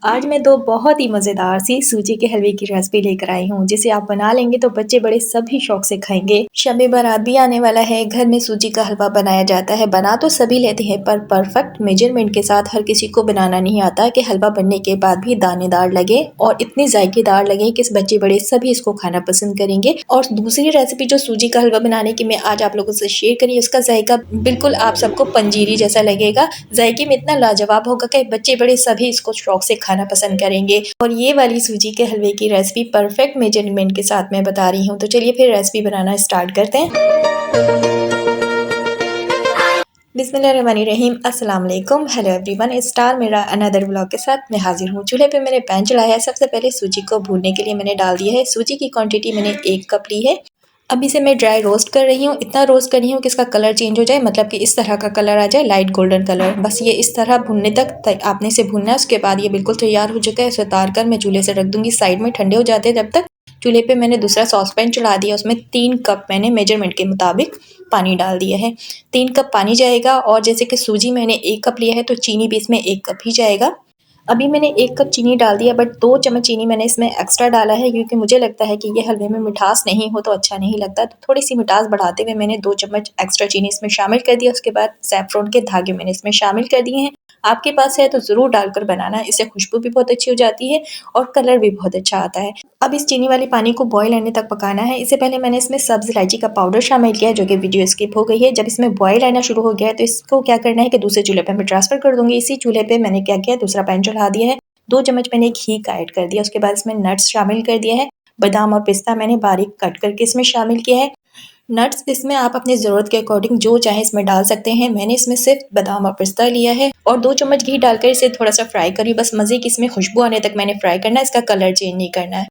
आज मैं दो बहुत ही मज़ेदार सी सूजी के हलवे की रेसिपी लेकर आई हूँ जिसे आप बना लेंगे तो बच्चे बड़े सभी शौक से खाएंगे। शब-ए बारात भी आने वाला है, घर में सूजी का हलवा बनाया जाता है। बना तो सभी लेते हैं पर परफेक्ट मेजरमेंट के साथ हर किसी को बनाना नहीं आता कि हलवा बनने के बाद भी दानेदार लगे और इतनी जायकेदार लगे कि बच्चे बड़े सभी इसको खाना पसंद करेंगे। और दूसरी रेसिपी जो सूजी का हलवा बनाने की मैं आज आप लोगों से शेयर करी, उसका जायका बिल्कुल आप सबको पंजीरी जैसा लगेगा। जायके में इतना लाजवाब होगा कि बच्चे बड़े सभी इसको शौक से खाना पसंद करेंगे। और ये वाली सूजी के हलवे की रेसिपी परफेक्ट मेजरमेंट के साथ मैं बता रही हूँ। तो चलिए फिर रेसिपी बनाना स्टार्ट करते हैं। बिस्मिल्लाहिर्रहमानिर्रहीम, अस्सलाम वालेकुम, हेलो एवरीवन। स्टार मेरा अनदर ब्लॉग के साथ मैं हाजिर हूँ। चूल्हे पे मैंने पैन चढ़ाया है। सबसे पहले सूजी को भूनने के लिए मैंने डाल दिया है। सूजी की क्वांटिटी मैंने 1 कप ली है। अब इसे मैं ड्राई रोस्ट कर रही हूँ। इतना रोस्ट कर रही हूँ कि इसका कलर चेंज हो जाए, मतलब कि इस तरह का कलर आ जाए, लाइट गोल्डन कलर। बस ये इस तरह भुनने तक आपने इसे भुनना है। उसके बाद ये बिल्कुल तैयार हो चुका है। इसे उतार कर मैं चूल्हे से रख दूंगी साइड में, ठंडे हो जाते हैं जब तक। चूल्हे पे मैंने दूसरा सॉस पैन चढ़ा दिया। उसमें 3 कप मैंने मेजरमेंट के मुताबिक पानी डाल दिया है। 3 कप पानी जाएगा। और जैसे कि सूजी मैंने 1 कप लिया है तो चीनी भी इसमें 1 कप ही जाएगा। अभी मैंने 1 कप चीनी डाल दिया, बट 2 चम्मच चीनी मैंने इसमें एक्स्ट्रा डाला है क्योंकि मुझे लगता है कि ये हलवे में मिठास नहीं हो तो अच्छा नहीं लगता। तो थोड़ी सी मिठास बढ़ाते हुए मैंने 2 चम्मच एक्स्ट्रा चीनी इसमें शामिल कर दिया। उसके बाद सैफरॉन के धागे मैंने इसमें शामिल कर दिए हैं। आपके पास है तो ज़रूर डालकर बनाना, इससे खुशबू भी बहुत अच्छी हो जाती है और कलर भी बहुत अच्छा आता है। अब इस चीनी वाली पानी को बॉयल आने तक पकाना है। इससे पहले मैंने इसमें सब्ज़ इलायची का पाउडर शामिल किया है, जो कि वीडियो स्किप हो गई है। जब इसमें बॉयल आना शुरू हो गया है तो इसको क्या करना है कि दूसरे चूल्हे पे मैं ट्रांसफ़र कर दूँगी। इसी चूल्हे पे मैंने क्या किया, दूसरा पैन चढ़ा दिया है। 2 चम्मच मैंने घी का ऐड कर दिया। उसके बाद इसमें नट्स शामिल कर दिया है। बादाम और पिस्ता मैंने बारीक कट करके इसमें शामिल किया है। नट्स इसमें आप अपनी ज़रूरत के अकॉर्डिंग जो चाहे इसमें डाल सकते हैं। मैंने इसमें सिर्फ बादाम और पिस्ता लिया है और 2 चम्मच घी डालकर इसे थोड़ा-सा फ्राई करी। बस मज़े की इसमें खुशबू आने तक मैंने फ्राई करना है, इसका कलर चेंज नहीं करना है।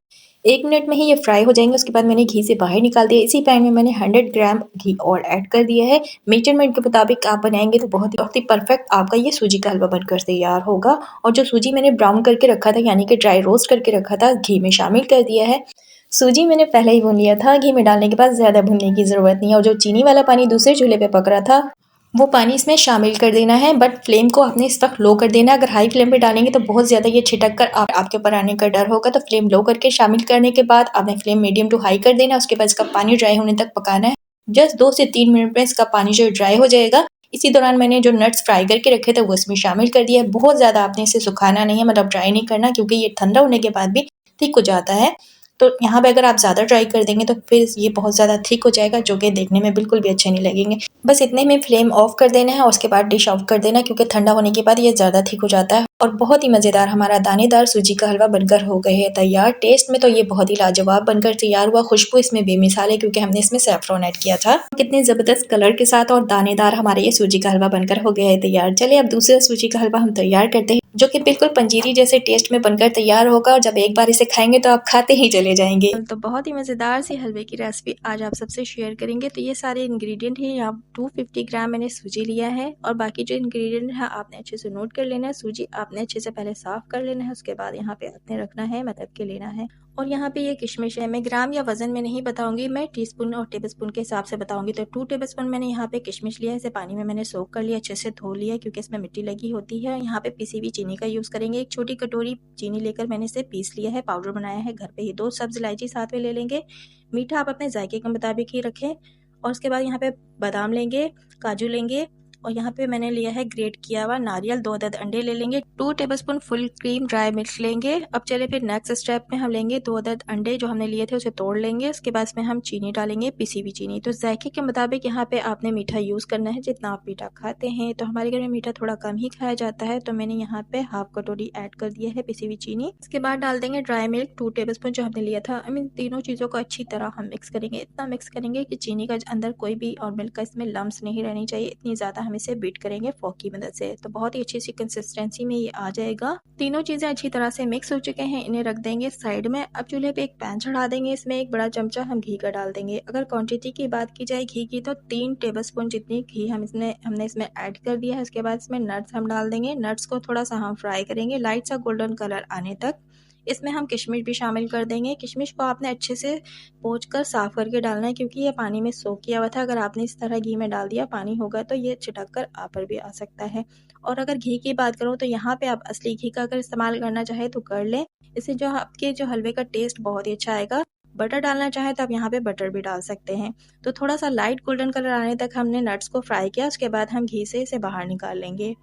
1 मिनट में ही ये फ्राई हो जाएंगे। उसके बाद मैंने घी से बाहर निकाल दिया। इसी पैन में मैंने 100 ग्राम घी और ऐड कर दिया है। मेजरमेंट के मुताबिक आप बनाएंगे तो बहुत ही परफेक्ट आपका ये सूजी का हलवा बनकर तैयार होगा। और जो सूजी मैंने ब्राउन करके रखा था, यानी कि ड्राई रोस्ट करके रखा था, घी में शामिल कर दिया है। सूजी मैंने पहले ही भून लिया था। घी में डालने के बाद ज़्यादा भूनने की ज़रूरत नहीं है। और जो चीनी वाला पानी दूसरे चूल्हे पे पक रहा था, वो पानी इसमें शामिल कर देना है, बट फ्लेम को आपने इस वक्त लो कर देना है। अगर हाई फ्लेम पे डालेंगे तो बहुत ज़्यादा ये छिटक कर आपके ऊपर आने का डर होगा। तो फ्लेम लो करके शामिल करने के बाद आपने फ्लेम मीडियम टू हाई कर देना। उसके बाद इसका पानी ड्राई होने तक पकाना है। जस्ट 2 से 3 मिनट में इसका पानी जो ड्राई हो जाएगा। इसी दौरान मैंने जो नट्स फ्राई करके रखे थे वो इसमें शामिल कर दिया है। बहुत ज़्यादा आपने इसे सुखाना नहीं है, मतलब ड्राई नहीं करना, क्योंकि ये ठंडा होने के बाद भी थिक हो जाता है। तो यहाँ पे अगर आप ज़्यादा ड्राई कर देंगे तो फिर ये बहुत ज़्यादा थिक हो जाएगा, जो कि देखने में बिल्कुल भी अच्छे नहीं लगेंगे। बस इतने में फ्लेम ऑफ कर देना है और उसके बाद डिश ऑफ कर देना, क्योंकि ठंडा होने के बाद ये ज़्यादा थिक हो जाता है। और बहुत ही मज़ेदार हमारा दानेदार सूजी का हलवा बनकर हो गए है तैयार। टेस्ट में तो ये बहुत ही लाजवाब बनकर तैयार हुआ। खुशबू इसमें बेमिसाल है क्योंकि हमने इसमें सैफरॉन ऐड किया था। कितने ज़बरदस्त कलर के साथ और दानेदार हमारे ये सूजी का हलवा बनकर हो गया है तैयार। चलिए अब दूसरा सूजी का हलवा हम तैयार करते हैं, जो कि बिल्कुल पंजीरी जैसे टेस्ट में बनकर तैयार होगा। और जब एक बार इसे खाएंगे तो आप खाते ही चले जाएंगे। तो बहुत ही मज़ेदार सी हलवे की रेसिपी आज आप सबसे शेयर करेंगे। तो ये सारे इंग्रेडिएंट हैं। यहाँ 250 ग्राम मैंने सूजी लिया है और बाकी जो इंग्रेडिएंट है आपने अच्छे से नोट कर लेना है। सूजी आपने अच्छे से पहले साफ कर लेना है। उसके बाद यहाँ पे आपने रखना है, मतलब के लेना है। और यहाँ पे ये किशमिश है। मैं ग्राम या वजन में नहीं बताऊंगी, मैं टीस्पून और टेबलस्पून के हिसाब से बताऊंगी। तो 2 टेबलस्पून मैंने यहाँ पे किशमिश लिया है। इसे पानी में मैंने सोक कर लिया, अच्छे से धो लिया क्योंकि इसमें मिट्टी लगी होती है। यहाँ पे पिसी हुई चीनी का यूज़ करेंगे। एक छोटी कटोरी चीनी लेकर मैंने इसे पीस लिया है, पाउडर बनाया है घर पे ही। 2 सब्ज इलायची साथ में ले लेंगे। मीठा आप अपने जायके के मुताबिक ही रखें। और उसके बाद यहाँ पे बादाम लेंगे, काजू लेंगे और यहाँ पे मैंने लिया है ग्रेट किया हुआ नारियल। 2 अदद अंडे ले लेंगे। 2 tablespoon full cream dry milk लेंगे। अब चले फिर नेक्स्ट स्टेप में हम लेंगे 2 अदद अंडे जो हमने लिए थे उसे तोड़ लेंगे। उसके बाद इसमें हम चीनी डालेंगे, पिसी हुई चीनी। तो जायके के मुताबिक यहाँ पे आपने मीठा यूज़ करना है, जितना आप मीठा खाते हैं। तो हमारे घर में मीठा थोड़ा कम ही खाया जाता है, तो मैंने यहाँ पे हाफ कटोरी ऐड कर दिया है पिसी हुई चीनी। इसके बाद डाल देंगे ड्राई मिल्क 2 टेबलस्पून जो हमने लिया था। इन तीनों चीज़ों को अच्छी तरह हम मिक्स करेंगे। इतना मिक्स करेंगे कि चीनी का अंदर कोई भी और मिल्क का इसमें लम्स नहीं रहनी चाहिए। इतनी ज़्यादा हम इसे बीट करेंगे फोक की मदद से। तो बहुत ही अच्छी सी कंसिस्टेंसी में ये आ जाएगा। तीनों चीज़ें अच्छी तरह से मिक्स हो चुके हैं, इन्हें रख देंगे साइड में। अब चूल्हे पे एक पैन चढ़ा देंगे। इसमें 1 बड़ा चमचा हम घी का डाल देंगे। अगर क्वांटिटी की बात की जाए घी की तो 3 टेबलस्पून जितनी घी हमने इसमें ऐड कर दिया है। उसके बाद इसमें नट्स हम डाल देंगे। नट्स को थोड़ा सा हम फ्राई करेंगे लाइट सा गोल्डन कलर आने तक। इसमें हम किशमिश भी शामिल कर देंगे। किशमिश को आपने अच्छे से पोंछ कर साफ़ करके डालना है, क्योंकि ये पानी में सोक किया हुआ था। अगर आपने इस तरह घी में डाल दिया पानी होगा तो ये छिटक कर आप पर भी आ सकता है। और अगर घी की बात करूँ तो यहाँ पे आप असली घी का अगर इस्तेमाल करना चाहे तो कर लें, इससे जो आपके जो हलवे का टेस्ट बहुत ही अच्छा आएगा। बटर डालना चाहे तो आप यहाँ पे बटर भी डाल सकते हैं। तो थोड़ा सा लाइट गोल्डन कलर आने तक हमने नट्स को फ्राई किया, उसके बाद हम घी से इसे बाहर निकाल लेंगे।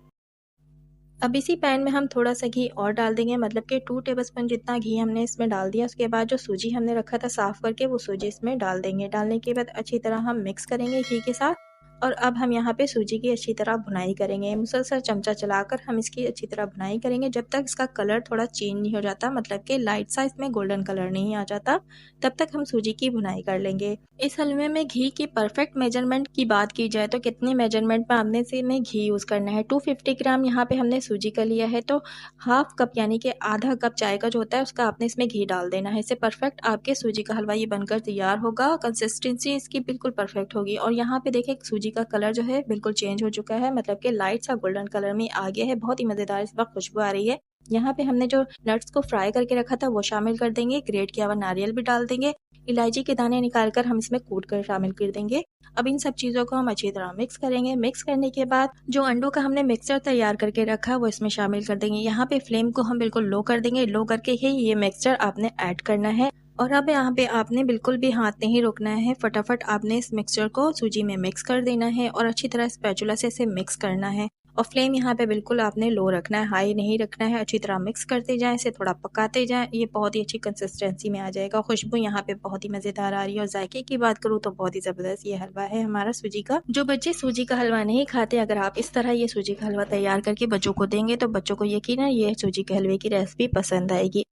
अब इसी पैन में हम थोड़ा सा घी और डाल देंगे, मतलब कि 2 टेबलस्पून जितना घी हमने इसमें डाल दिया। उसके बाद जो सूजी हमने रखा था साफ़ करके, वो सूजी इसमें डाल देंगे। डालने के बाद अच्छी तरह हम मिक्स करेंगे घी के साथ, और अब हम यहाँ पे सूजी की अच्छी तरह भुनाई करेंगे। मुसलसल चमचा चलाकर हम इसकी अच्छी तरह भुनाई करेंगे जब तक इसका कलर थोड़ा चेंज नहीं हो जाता, मतलब कि लाइट सा इसमें गोल्डन कलर नहीं आ जाता, तब तक हम सूजी की भुनाई कर लेंगे। इस हलवे में घी की परफेक्ट मेजरमेंट की बात की जाए तो कितने मेजरमेंट में आपने से में घी यूज़ करना है। 250 ग्राम यहाँ पे हमने सूजी का लिया है, तो हाफ कप यानी कि आधा कप चाय का जो होता है उसका आपने इसमें घी डाल देना है। इससे परफेक्ट आपके सूजी का हलवा ये बनकर तैयार होगा। कंसिस्टेंसी इसकी बिल्कुल परफेक्ट होगी। और यहाँ पे देखें सूजी का कलर जो है बिल्कुल चेंज हो चुका है, मतलब कि लाइट सा गोल्डन कलर में आ गया है। बहुत ही मज़ेदार इस वक्त खुशबू आ रही है। यहाँ पे हमने जो नट्स को फ्राई करके रखा था वो शामिल कर देंगे, ग्रेट किया हुआ नारियल भी डाल देंगे, इलायची के दाने निकालकर हम इसमें कूट कर शामिल कर देंगे। अब इन सब चीज़ों को हम अच्छी तरह मिक्स करेंगे। मिक्स करने के बाद जो अंडों का हमने मिक्सचर तैयार करके रखा वो इसमें शामिल कर देंगे। यहाँ पे फ्लेम को हम बिल्कुल लो कर देंगे, लो करके ही ये मिक्सचर आपने ऐड करना है। और अब यहाँ पे आपने बिल्कुल भी हाथ नहीं रोकना है, फटाफट आपने इस मिक्सचर को सूजी में मिक्स कर देना है और अच्छी तरह स्पैचुला से इसे मिक्स करना है। और फ्लेम यहाँ पे बिल्कुल आपने लो रखना है, हाई नहीं रखना है। अच्छी तरह मिक्स करते जाएं, इसे थोड़ा पकाते जाएं, ये बहुत ही अच्छी कंसिस्टेंसी में आ जाएगा। खुशबू यहाँ पे बहुत ही मज़ेदार आ रही है। और जायके की बात करूँ तो बहुत ही ज़बरदस्त ये हलवा है हमारा सूजी का। जो बच्चे सूजी का हलवा नहीं खाते, अगर आप इस तरह ये सूजी का हलवा तैयार करके बच्चों को देंगे तो बच्चों को यकीनन ये सूजी के हलवे की रेसिपी पसंद आएगी।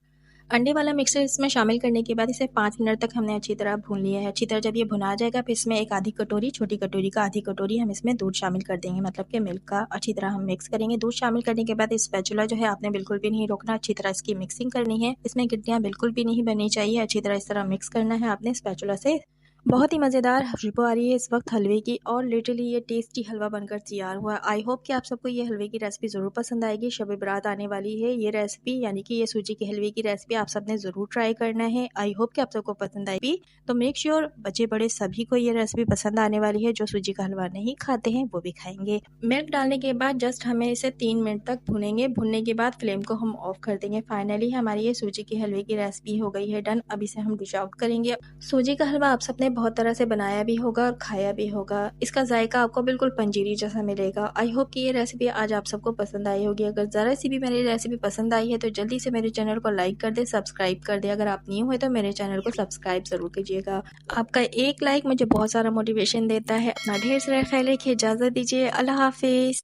अंडे वाला मिक्सर इसमें शामिल करने के बाद इसे 5 मिनट तक हमने अच्छी तरह भून लिया है। अच्छी तरह जब ये भुना जाएगा फिर इसमें एक आधी कटोरी, छोटी कटोरी का आधी कटोरी हम इसमें दूध शामिल कर देंगे, मतलब कि मिल्क का। अच्छी तरह हम मिक्स करेंगे। दूध शामिल करने के बाद स्पैचुला जो है आपने बिल्कुल भी नहीं रोकना, अच्छी तरह इसकी मिक्सिंग करनी है। इसमें गिट्टियाँ बिल्कुल भी नहीं बननी चाहिए। अच्छी तरह इस तरह मिक्स करना है आपने स्पैचुला से। बहुत ही मज़ेदार खुशबू आ रही है इस वक्त हलवे की, और लिटरली ये टेस्टी हलवा बनकर तैयार हुआ। आई होप कि आप सबको ये हलवे की रेसिपी ज़रूर पसंद आएगी। शब बारात आने वाली है, ये रेसिपी यानी कि ये सूजी के हलवे की रेसिपी आप सबने ज़रूर ट्राई करना है। आई होप कि आप सबको पसंद आएगी। तो मेक श्योर बच्चे बड़े सभी को ये रेसिपी पसंद आने वाली है। जो सूजी का हलवा नहीं खाते हैं वो भी खाएंगे। मिल्क डालने के बाद जस्ट हमें इसे 3 मिनट तक भूनेंगे। भूनने के बाद फ्लेम को हम ऑफ कर देंगे। फाइनली हमारी ये सूजी के हलवे की रेसिपी हो गई है डन। अब इसे हम डिश आउट करेंगे। सूजी का हलवा आप सबने बहुत तरह से बनाया भी होगा और खाया भी होगा। इसका जायका आपको बिल्कुल पंजीरी जैसा मिलेगा। आई होप कि ये रेसिपी आज आप सबको पसंद आई होगी। अगर ज़रा सी भी मेरी रेसिपी पसंद आई है तो जल्दी से मेरे चैनल को लाइक कर दे, सब्सक्राइब कर दे। अगर आप न्यू हुए तो मेरे चैनल को सब्सक्राइब ज़रूर कीजिएगा। आपका एक लाइक मुझे बहुत सारा मोटिवेशन देता है। अपना ढेर सारा ख्याल रखिए, इजाज़त दीजिए, अल्लाह हाफिज़।